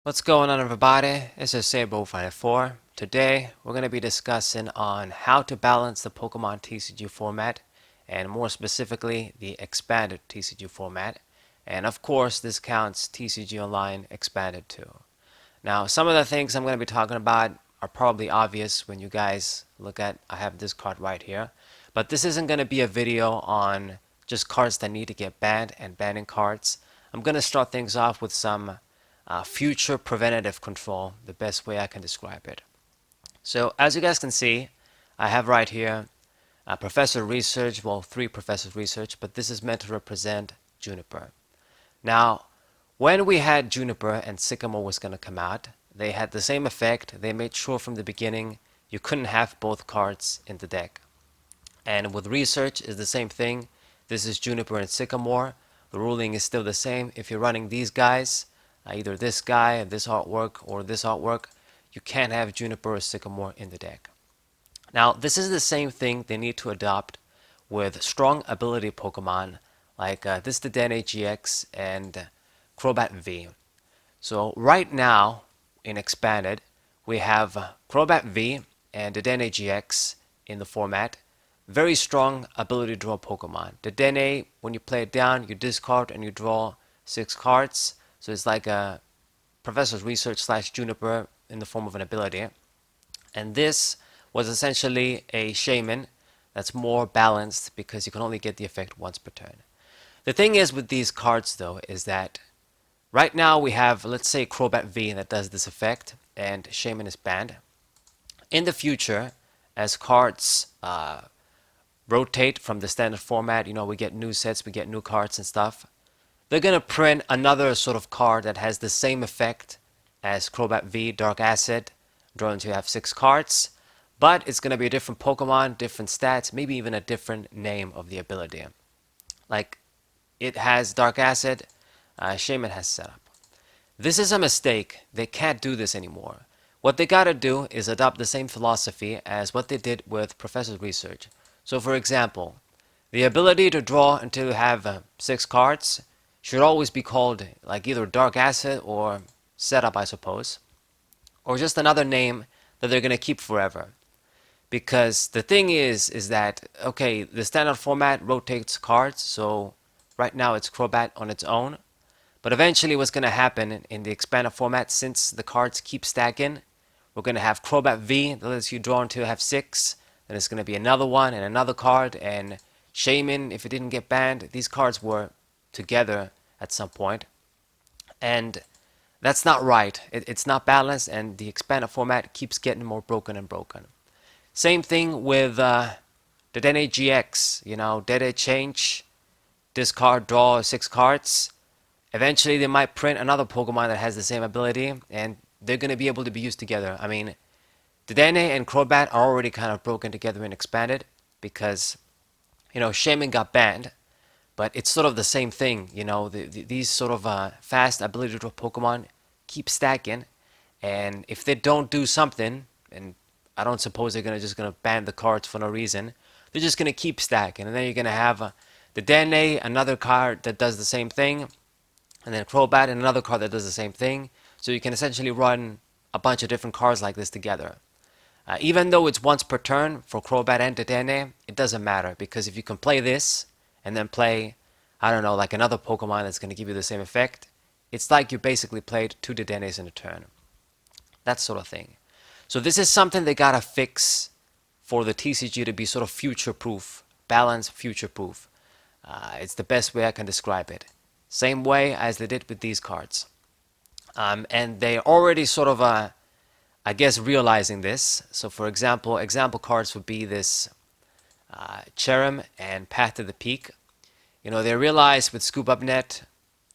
What's going on, everybody? This is Sabo54. Today we're going to be discussing on how to balance the Pokemon TCG format, and more specifically the expanded TCG format. And of course this counts TCG Online expanded too. Now some of the things I'm going to be talking about are probably obvious when you guys look at, I have this card right here, but this isn't going to be a video on just cards that need to get banned and banning cards. I'm going to start things off with some future preventative control, the best way I can describe it. So as you guys can see, I have right here Professor Research, well, 3 Professors Research, but this is meant to represent Juniper. Now, when we had Juniper and Sycamore was going to come out, they had the same effect. They made sure from the beginning you couldn't have both cards in the deck. And with Research is the same thing. This is Juniper and Sycamore. The ruling is still the same. If you're running these guys, either this guy, this artwork, or this artwork, you can't have Juniper or Sycamore in the deck. Now, this is the same thing they need to adopt with strong ability Pokemon like this Dedenne GX and Crobat V. So right now, in Expanded, we have Crobat V and Dedenne GX in the format. Very strong ability to draw Pokemon. Dedenne, when you play it down, you discard and you draw 6 cards. So it's like a Professor's Research slash Juniper in the form of an ability. And this was essentially a Shaman that's more balanced because you can only get the effect once per turn. The thing is with these cards though is that right now we have, let's say, Crobat V that does this effect and Shaman is banned. In the future, as cards rotate from the standard format, we get new sets, we get new cards and stuff. They're going to print another sort of card that has the same effect as Crobat V, Dark Acid, drawing to have 6 cards, but it's going to be a different Pokemon, different stats, maybe even a different name of the ability. Like, it has Dark Acid, Shaman has Setup. This is a mistake. They can't do this anymore. What they gotta do is adopt the same philosophy as what they did with Professor's Research. So for example, the ability to draw until you have 6 cards should always be called like either Dark Acid or Setup, I suppose, or just another name that they're gonna keep forever. Because the thing is that, okay, the standard format rotates cards, so right now it's Crobat on its own, but eventually what's gonna happen in the expanded format, since the cards keep stacking, we're gonna have Crobat V that lets you draw until you have 6, then it's gonna be another one and another card, and Shaman, if it didn't get banned, these cards were together at some point, and that's not right. It's not balanced, and the expanded format keeps getting more broken and broken. Same thing with the Dedenne GX, Dede change, discard, draw 6 cards. Eventually they might print another Pokemon that has the same ability, and they're going to be able to be used together. I mean, Dedenne and Crobat are already kind of broken together and expanded because, Shaman got banned, but it's sort of the same thing. These sort of fast ability to draw Pokemon keep stacking, and if they don't do something, and I don't suppose they're just gonna ban the cards for no reason, they're just gonna keep stacking, and then you're gonna have the Dedenne, another card that does the same thing, and then Crobat, and another card that does the same thing. So you can essentially run a bunch of different cards like this together. Even though it's once per turn for Crobat and Dedenne, it doesn't matter because if you can play this and then play, I don't know, like another Pokemon that's going to give you the same effect, it's like you basically played 2 Dedennes in a turn. That sort of thing. So this is something they gotta fix for the TCG to be sort of future-proof, balanced future-proof. It's the best way I can describe it. Same way as they did with these cards. And they already sort of, I guess, realizing this. So for example cards would be this Cherrim and Path to the Peak. They realize with Scoop Up Net,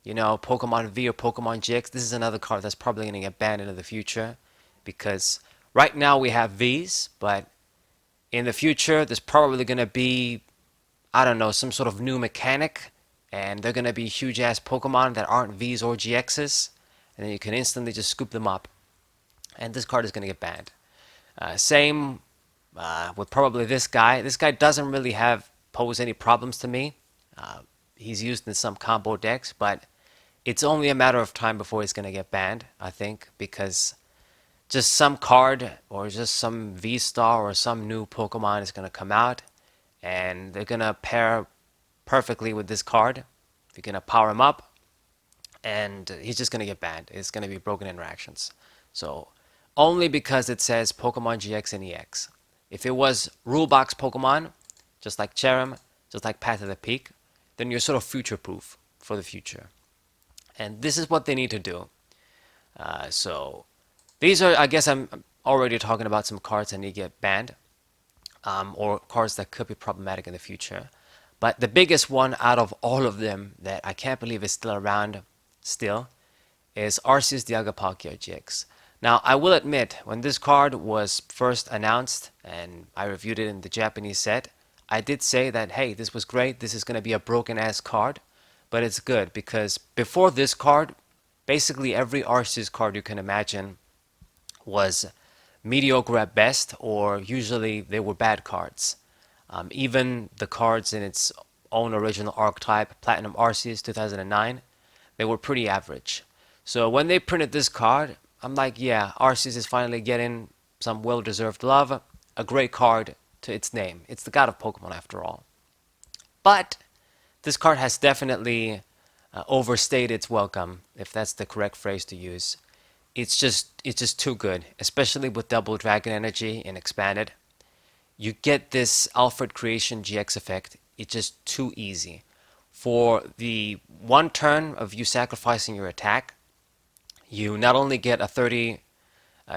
Pokemon V or Pokemon GX, this is another card that's probably going to get banned into the future because right now we have Vs, but in the future there's probably going to be, I don't know, some sort of new mechanic, and they're going to be huge ass Pokemon that aren't Vs or GXs, and then you can instantly just scoop them up, and this card is going to get banned. Same with probably this guy. This guy doesn't really pose any problems to me. He's used in some combo decks, but it's only a matter of time before it's going to get banned, I think, because just some card or just some V-Star or some new Pokemon is going to come out and they're going to pair perfectly with this card. You're going to power him up and he's just going to get banned. It's going to be broken interactions. So only because it says Pokemon GX and EX. If it was rule box Pokemon, just like Cherrim, just like Path of the Peak, then you're sort of future proof for the future. And this is what they need to do. So these are, I guess I'm already talking about some cards that need to get banned, or cards that could be problematic in the future. But the biggest one out of all of them that I can't believe is still around still is Arceus Diagram GX. Now, I will admit, when this card was first announced and I reviewed it in the Japanese set, I did say that, hey, this was great, this is going to be a broken-ass card, but it's good because before this card, basically every Arceus card you can imagine was mediocre at best, or usually they were bad cards. Even the cards in its own original archetype, Platinum Arceus 2009, they were pretty average. So when they printed this card, I'm like, yeah, Arceus is finally getting some well-deserved love. A great card to its name. It's the god of Pokemon after all. But this card has definitely overstayed its welcome, if that's the correct phrase to use. It's just too good, especially with double Dragon Energy and expanded. You get this Alfred Creation GX effect. It's just too easy. For the one turn of you sacrificing your attack, you not only get a 30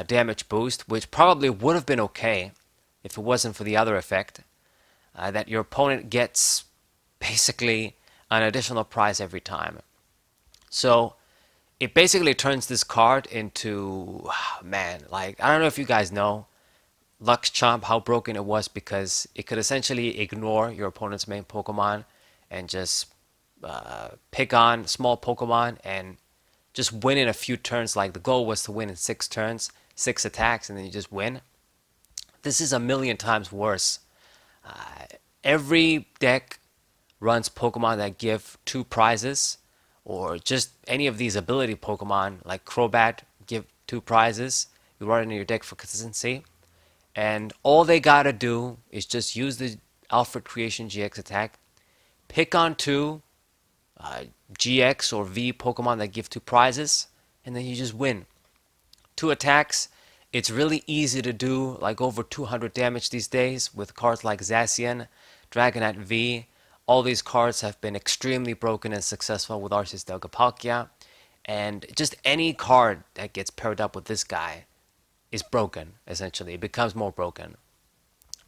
damage boost, which probably would have been okay if it wasn't for the other effect, that your opponent gets basically an additional prize every time. So it basically turns this card into, man, like, I don't know if you guys know Lux Chomp, how broken it was, because it could essentially ignore your opponent's main Pokemon and just pick on small Pokemon and just win in a few turns. Like, the goal was to win in 6 turns, 6 attacks, and then you just win. This is a million times worse. Every deck runs Pokemon that give 2 prizes, or just any of these ability Pokemon like Crobat give 2 prizes. You run it in your deck for consistency. And all they gotta do is just use the Alfred Creation GX attack, pick on 2 GX or V Pokemon that give 2 prizes, and then you just win. 2 attacks. It's really easy to do, like over 200 damage these days with cards like Zacian, Dragonite V. All these cards have been extremely broken and successful with Arceus Diagram, and just any card that gets paired up with this guy is broken, essentially. It becomes more broken.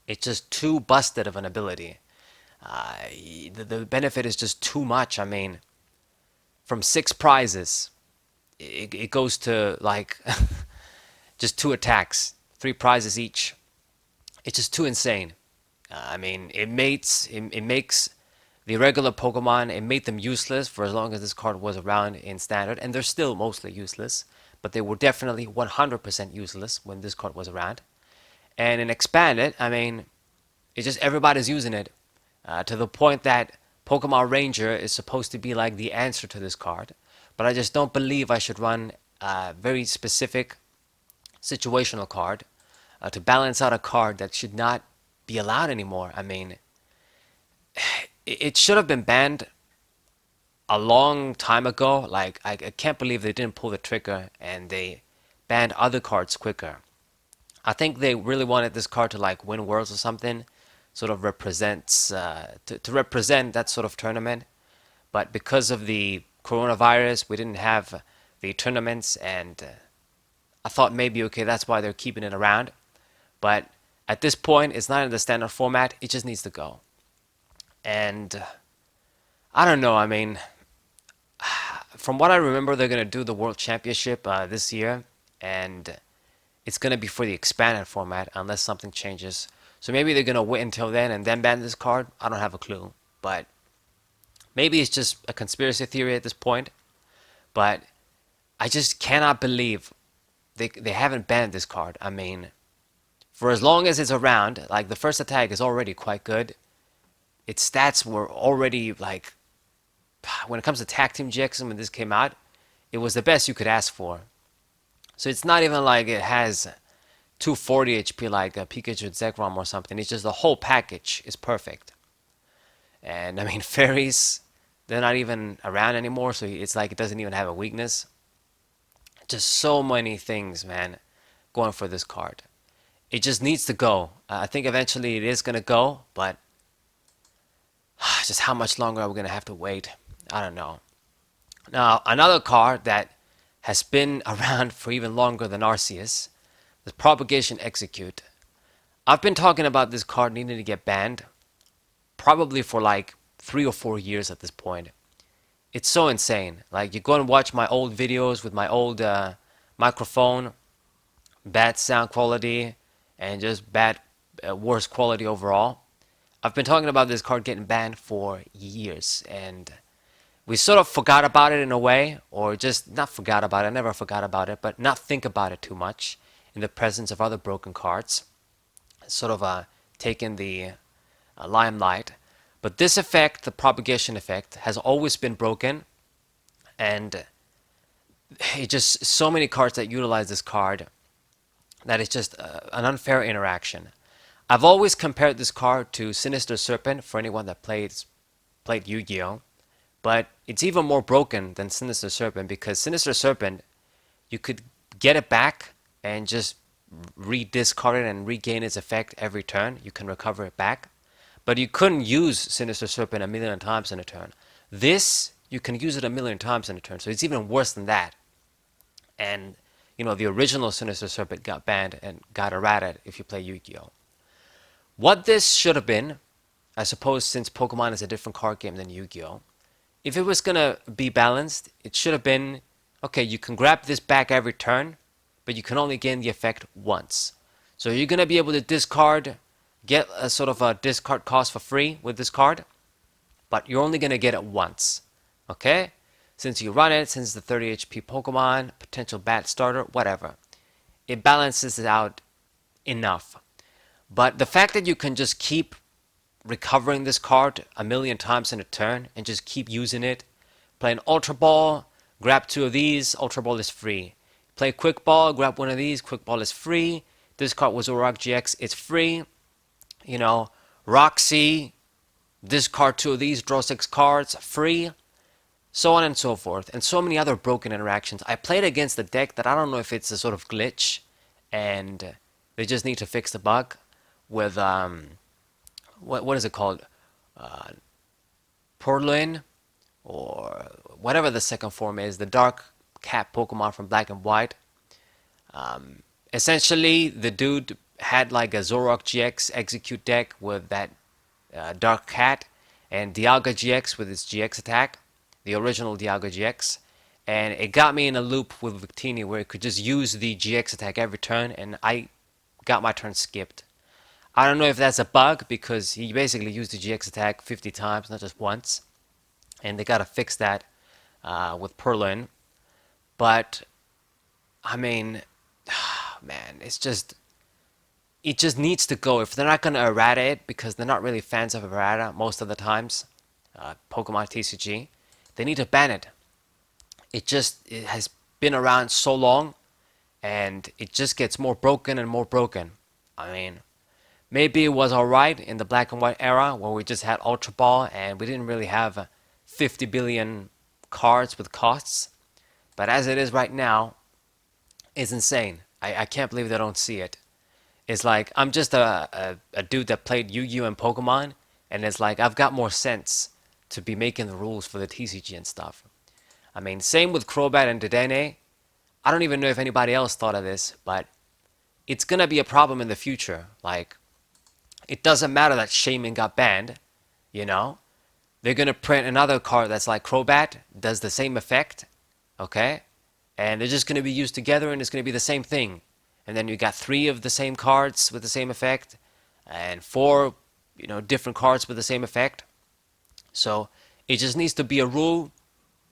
It's just too busted of an ability. The benefit is just too much. I mean, from 6 prizes, it goes to like just 2 attacks, 3 prizes each. It's just too insane. I mean, it makes the regular Pokemon, it made them useless for as long as this card was around in Standard, and they're still mostly useless, but they were definitely 100% useless when this card was around. And in Expanded, I mean, it's just everybody's using it to the point that Pokemon Ranger is supposed to be like the answer to this card, but I just don't believe I should run a very specific situational card to balance out a card that should not be allowed anymore. I mean, it should have been banned a long time ago. Like, I can't believe they didn't pull the trigger and they banned other cards quicker. I think they really wanted this card to like win Worlds or something, sort of represents to represent that sort of tournament. But because of the coronavirus, we didn't have the tournaments, and I thought maybe, okay, that's why they're keeping it around. But at this point, it's not in the standard format. It just needs to go. And I don't know. I mean, from what I remember, they're going to do the World Championship this year, and it's going to be for the expanded format unless something changes. So maybe they're going to wait until then and then ban this card. I don't have a clue. But maybe it's just a conspiracy theory at this point. But I just cannot believe they haven't banned this card. I mean, for as long as it's around, like, the first attack is already quite good. Its stats were already like when it comes to tag team GX, when this came out, it was the best you could ask for. So it's not even like it has 240 HP like a Pikachu Zekrom or something. It's just the whole package is perfect. And I mean, fairies, they're not even around anymore, so it's like it doesn't even have a weakness. Just so many things, man, going for this card. It just needs to go. I think eventually it is going to go, but just how much longer are we going to have to wait? I don't know. Now, another card that has been around for even longer than Arceus, the Propagation Execute. I've been talking about this card needing to get banned probably for like 3 or 4 years at this point. It's so insane. Like, you go and watch my old videos with my old microphone, bad sound quality, and just bad, worse quality overall. I've been talking about this card getting banned for years, and we sort of forgot about it in a way, or just not forgot about it, I never forgot about it, but not think about it too much in the presence of other broken cards. Sort of taken the limelight. But this effect, the propagation effect, has always been broken, and it just so many cards that utilize this card that it's just an unfair interaction. I've always compared this card to Sinister Serpent for anyone that played Yu-Gi-Oh! But it's even more broken than Sinister Serpent, because Sinister Serpent, you could get it back and just re-discard it and regain its effect every turn. You can recover it back. But you couldn't use Sinister Serpent a million times in a turn. This, you can use it a million times in a turn, so it's even worse than that. And, you know, the original Sinister Serpent got banned and got errated if you play Yu-Gi-Oh! What this should have been, I suppose, since Pokemon is a different card game than Yu-Gi-Oh!, if it was gonna be balanced, it should have been, okay, you can grab this back every turn, but you can only gain the effect once. So you're gonna be able to discard, get a sort of a discard cost for free with this card, but you're only gonna get it once. Okay? Since you run it, since it's the 30 HP Pokemon, potential bad starter, whatever. It balances it out enough. But the fact that you can just keep recovering this card a million times in a turn and just keep using it, play an Ultra Ball, grab 2 of these, Ultra Ball is free. Play Quick Ball, grab 1 of these, Quick Ball is free. This card was Zoroark GX, it's free. You know, Roxy, discard 2 of these, draw 6 cards, free. So on and so forth, and so many other broken interactions. I played against a deck that I don't know if it's a sort of glitch, and they just need to fix the bug with what is it called, Purloin, or whatever the second form is, the dark cat Pokemon from Black and White. Essentially, the dude had like a Zoroark GX execute deck with that dark cat, and Dialga GX with its GX attack, the original Dialga GX, and it got me in a loop with Victini where it could just use the GX attack every turn, and I got my turn skipped. I don't know if that's a bug, because he basically used the GX attack 50 times, not just once, and they gotta fix that with Purloin. But I mean, man, it just needs to go. If they're not gonna errata it, because they're not really fans of errata most of the times, Pokemon TCG, they need to ban it. It has been around so long, and it just gets more broken and more broken. I mean, maybe it was alright in the Black and White era where we just had Ultra Ball and we didn't really have 50 billion cards with costs. But as it is right now, it's insane. I can't believe they don't see it. It's like, I'm just a dude that played Yu-Gi-Oh! And Pokemon, and it's like, I've got more sense to be making the rules for the TCG and stuff. I mean, same with Crobat and Dedenne. I don't even know if anybody else thought of this, but it's gonna be a problem in the future. Like, it doesn't matter that Shaman got banned, you know? They're gonna print another card that's like Crobat, does the same effect, okay? And they're just gonna be used together, and it's gonna be the same thing. And then you got 3 of the same cards with the same effect, and 4, you know, different cards with the same effect. So it just needs to be a rule.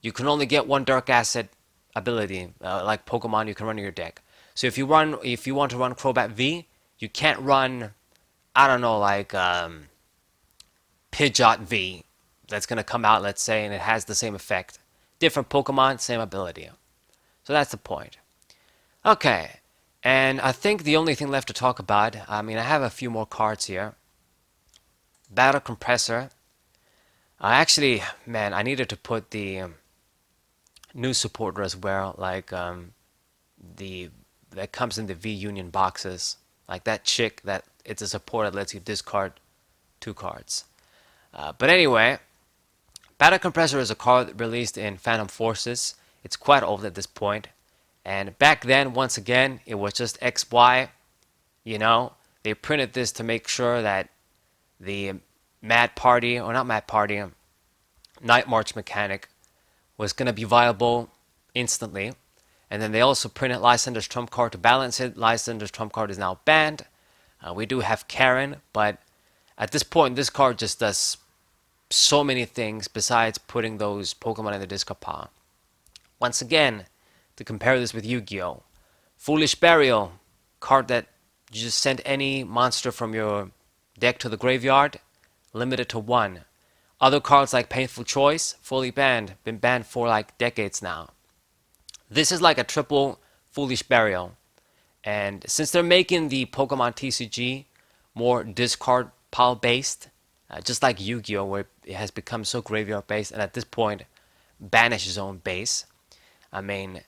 You can only get 1 dark asset ability, like Pokemon you can run in your deck. So if you want to run Crobat V, you can't run, I don't know, like Pidgeot V. that's going to come out, let's say, and it has the same effect. Different Pokemon, same ability. So that's the point. Okay, and I think the only thing left to talk about, I mean, I have a few more cards here. Battle Compressor. Actually, man, I needed to put the new supporter as well, like the that comes in the V Union boxes, like that chick that it's a support that lets you discard 2 cards. But anyway, Battle Compressor is a card released in Phantom Forces. It's quite old at this point, and back then, once again, it was just XY. You know, they printed this to make sure that the Mad Party, or not Mad Party, Night March mechanic was going to be viable instantly. And then they also printed Lysander's trump card to balance it. Lysander's trump card is now banned. We do have Karen, but at this point, this card just does so many things besides putting those Pokemon in the discard pile. Once again, to compare this with Yu-Gi-Oh! Foolish Burial, card that you just send any monster from your deck to the graveyard, limited to 1. Other cards like Painful Choice, fully banned, been banned for like decades now. This is like a triple Foolish Burial. And since they're making the Pokemon TCG more discard pile based, just like Yu-Gi-Oh! Where it has become so graveyard based, and at this point, Banish Zone base, I mean,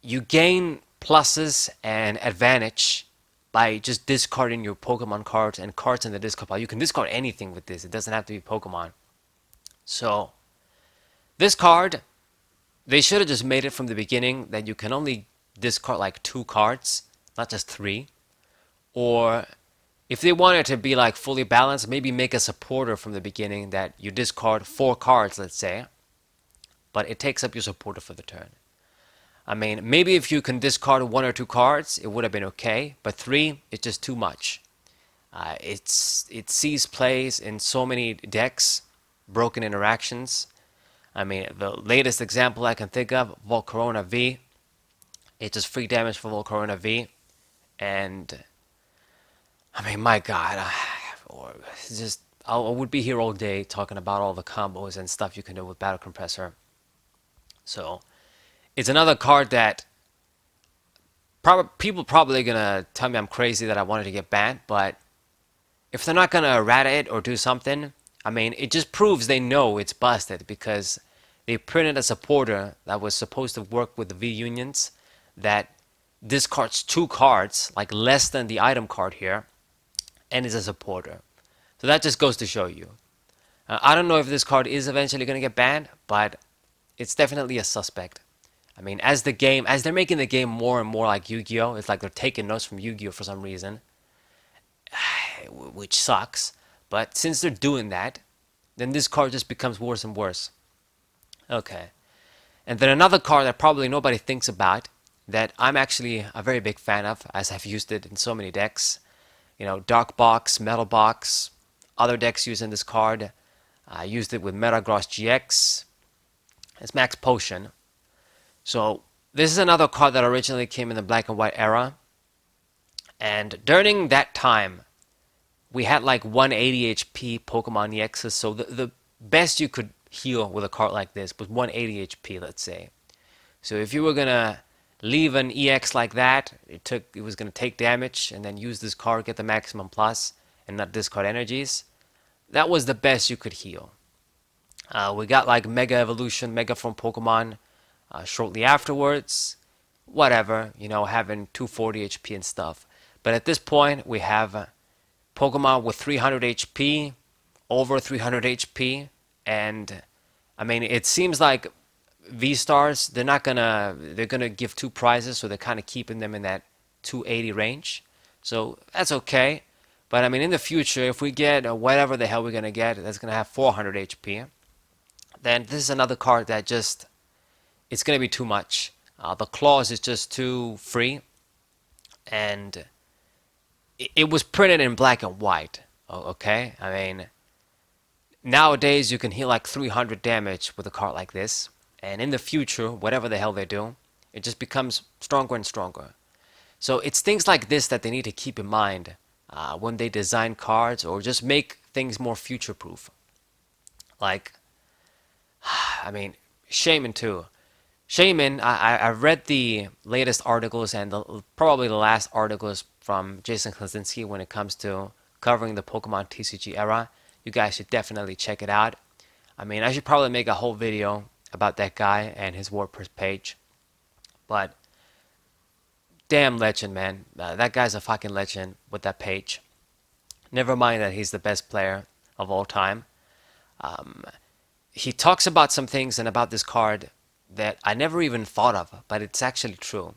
you gain pluses and advantage by just discarding your Pokemon cards and cards in the discard pile. You can discard anything with this. It doesn't have to be Pokemon. So, this card, they should have just made it from the beginning that you can only discard like 2 cards, not just 3. Or if they wanted to be like fully balanced, maybe make a supporter from the beginning that you discard 4 cards, let's say, but it takes up your supporter for the turn. I mean, maybe if you can discard 1 or 2 cards, it would have been okay, but 3, it's just too much. It sees plays in so many decks, broken interactions. I mean, the latest example I can think of, Volcarona V. It's just free damage for Volcarona V. And, I mean, my God, I would be here all day talking about all the combos and stuff you can do with Battle Compressor. So, it's another card that people probably gonna tell me I'm crazy that I wanted to get banned, but if they're not gonna errata it or do something, I mean, it just proves they know it's busted because they printed a supporter that was supposed to work with the V Unions that discards 2 cards, like less than the item card here, and is a supporter. So that just goes to show you. I don't know if this card is eventually gonna get banned, but it's definitely a suspect. I mean, as they're making the game more and more like Yu-Gi-Oh! It's like they're taking notes from Yu-Gi-Oh! For some reason, which sucks. But since they're doing that, then this card just becomes worse and worse. Okay. And then another card that probably nobody thinks about, that I'm actually a very big fan of, as I've used it in so many decks. You know, Dark Box, Metal Box, other decks using this card. I used it with Metagross GX. It's Max Potion. So this is another card that originally came in the black and white era. And during that time, we had like 180 HP Pokemon EXs. So the best you could heal with a card like this was 180 HP, let's say. So if you were going to leave an EX like that, it was going to take damage and then use this card, get the maximum plus, and not discard energies. That was the best you could heal. We got like Mega Evolution, Mega Form Pokemon shortly afterwards. Whatever, you know, having 240 HP and stuff. But at this point, we have Pokemon with 300 HP, over 300 HP, and I mean, it seems like V-Stars, they're gonna give 2 prizes, so they're kind of keeping them in that 280 range. So that's okay. But I mean, in the future, if we get whatever the hell we're gonna get, that's gonna have 400 HP, then this is another card that just, it's gonna be too much. The clause is just too free, and it was printed in black and white. Okay, I mean, nowadays you can heal like 300 damage with a card like this, and in the future, whatever the hell they do, it just becomes stronger and stronger. So it's things like this that they need to keep in mind when they design cards or just make things more future-proof. Like, I mean, Shaman too. Shaman, I've read the latest articles and probably the last articles from Jason Krasinski when it comes to covering the Pokemon TCG era. You guys should definitely check it out. I mean, I should probably make a whole video about that guy and his WordPress page. But damn legend, man. That guy's a fucking legend with that page. Never mind that he's the best player of all time. He talks about some things and about this card that I never even thought of, but it's actually true.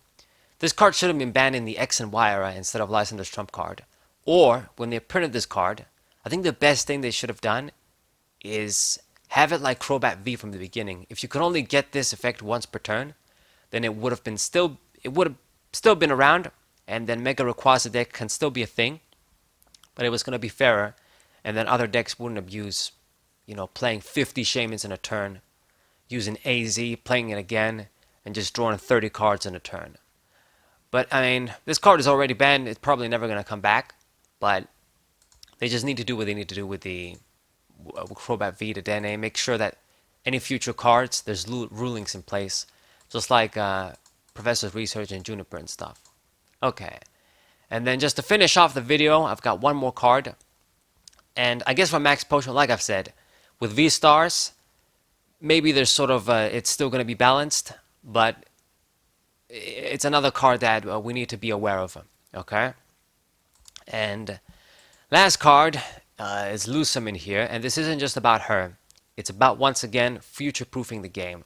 This card should have been banned in the X and Y era instead of Lysander's Trump card. Or, when they printed this card, I think the best thing they should have done is have it like Crobat V from the beginning. If you could only get this effect once per turn, then it would have still been around, and then Mega Rayquaza deck can still be a thing, but it was going to be fairer, and then other decks wouldn't abuse, playing 50 Shamans in a turn, using AZ, playing it again, and just drawing 30 cards in a turn. But, I mean, this card is already banned. It's probably never going to come back. But they just need to do what they need to do with the Crobat V to DNA. Make sure that any future cards, there's rulings in place. Just like Professor's Research and Juniper and stuff. Okay. And then just to finish off the video, I've got one more card. And I guess for Max Potion, like I've said, with V-Stars, maybe there's sort of, it's still going to be balanced. But it's another card that we need to be aware of, okay? And last card is Lusum here, and this isn't just about her. It's about, once again, future-proofing the game.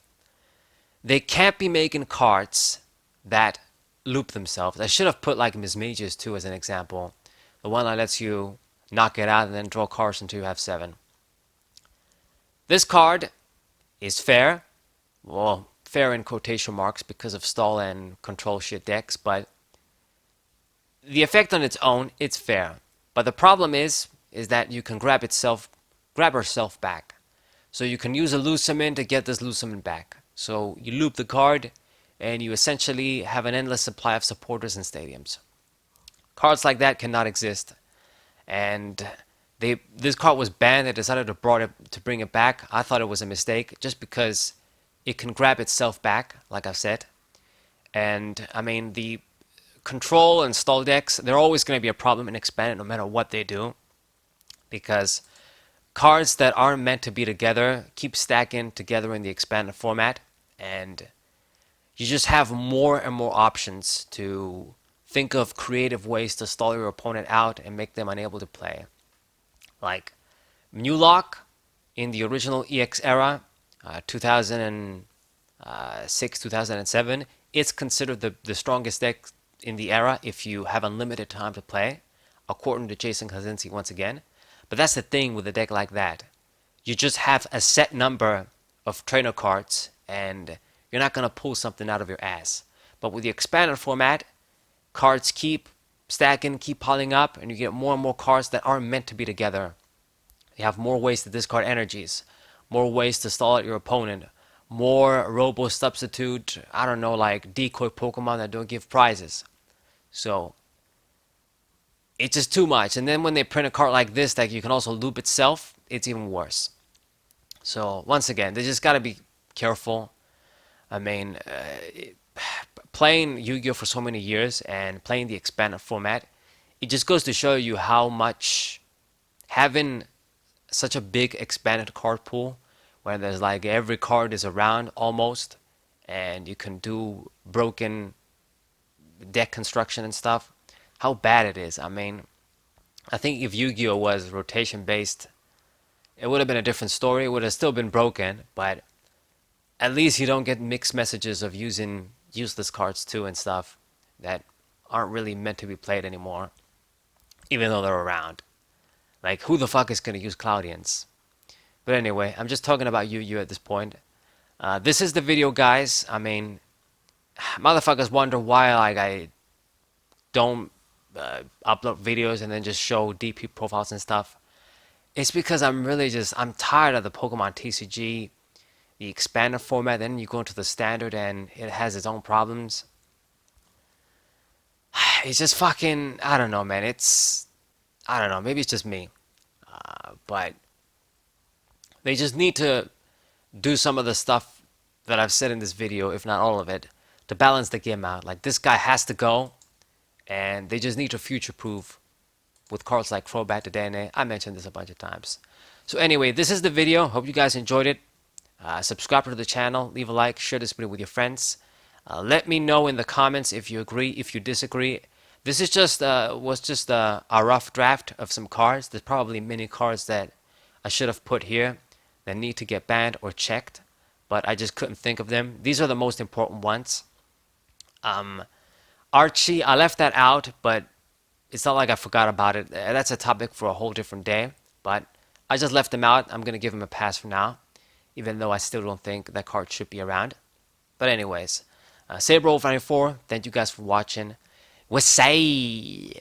They can't be making cards that loop themselves. I should have put like Ms. Mages too as an example. The one that lets you knock it out and then draw cards until you have 7. This card is fair. Well, fair in quotation marks because of stall and control shit decks, but the effect on its own, it's fair. But the problem is that you can grab herself back. So you can use a Lusamin to get this Lusamin back. So you loop the card, and you essentially have an endless supply of supporters in stadiums. Cards like that cannot exist. And this card was banned. They decided to bring it back. I thought it was a mistake, just because it can grab itself back, like I've said. And, I mean, the control and stall decks, they're always going to be a problem in Expanded no matter what they do. Because cards that aren't meant to be together keep stacking together in the Expanded format. And you just have more and more options to think of creative ways to stall your opponent out and make them unable to play. Like Mulock in the original EX era, 2006, 2007, it's considered the strongest deck in the era if you have unlimited time to play, according to Jason Krasinski once again. But that's the thing with a deck like that. You just have a set number of trainer cards, and you're not going to pull something out of your ass. But with the expanded format, cards keep stacking, keep piling up, and you get more and more cards that aren't meant to be together. You have more ways to discard energies, more ways to stall out your opponent, more robo substitute, I don't know, like decoy Pokemon that don't give prizes. So it's just too much. And then when they print a card like this that you can also loop itself, it's even worse. So once again, they just gotta be careful. I mean, playing Yu-Gi-Oh for so many years and playing the expanded format, it just goes to show you how much having such a big expanded card pool, where there's like every card is around almost, and you can do broken deck construction and stuff, how bad it is. I mean, I think if Yu-Gi-Oh was rotation based, it would have been a different story. It would have still been broken, but at least you don't get mixed messages of using useless cards too and stuff that aren't really meant to be played anymore, even though they're around. Like, who the fuck is going to use Cloudians? But anyway, I'm just talking about Yu-Gi-Oh at this point. This is the video, guys. I mean, motherfuckers wonder why like I don't upload videos and then just show DP profiles and stuff. It's because I'm tired of the Pokemon TCG, the expanded format. Then you go into the standard and it has its own problems. It's just fucking, I don't know, man. I don't know, maybe it's just me. But They just need to do some of the stuff that I've said in this video, if not all of it, to balance the game out. Like this guy has to go, and they just need to future-proof with cards like Crobat to DNA. I mentioned this a bunch of times. So anyway, this is the video. Hope you guys enjoyed it. Subscribe to the channel, leave a like, share this video with your friends. Let me know in the comments if you agree, if you disagree. This is just was just a rough draft of some cards. There's probably many cards that I should have put here that need to get banned or checked, but I just couldn't think of them. These are the most important ones. Archie, I left that out, but it's not like I forgot about it. That's a topic for a whole different day, but I just left him out. I'm going to give him a pass for now, even though I still don't think that card should be around. But anyways, SaberWolf94, thank you guys for watching. We'll say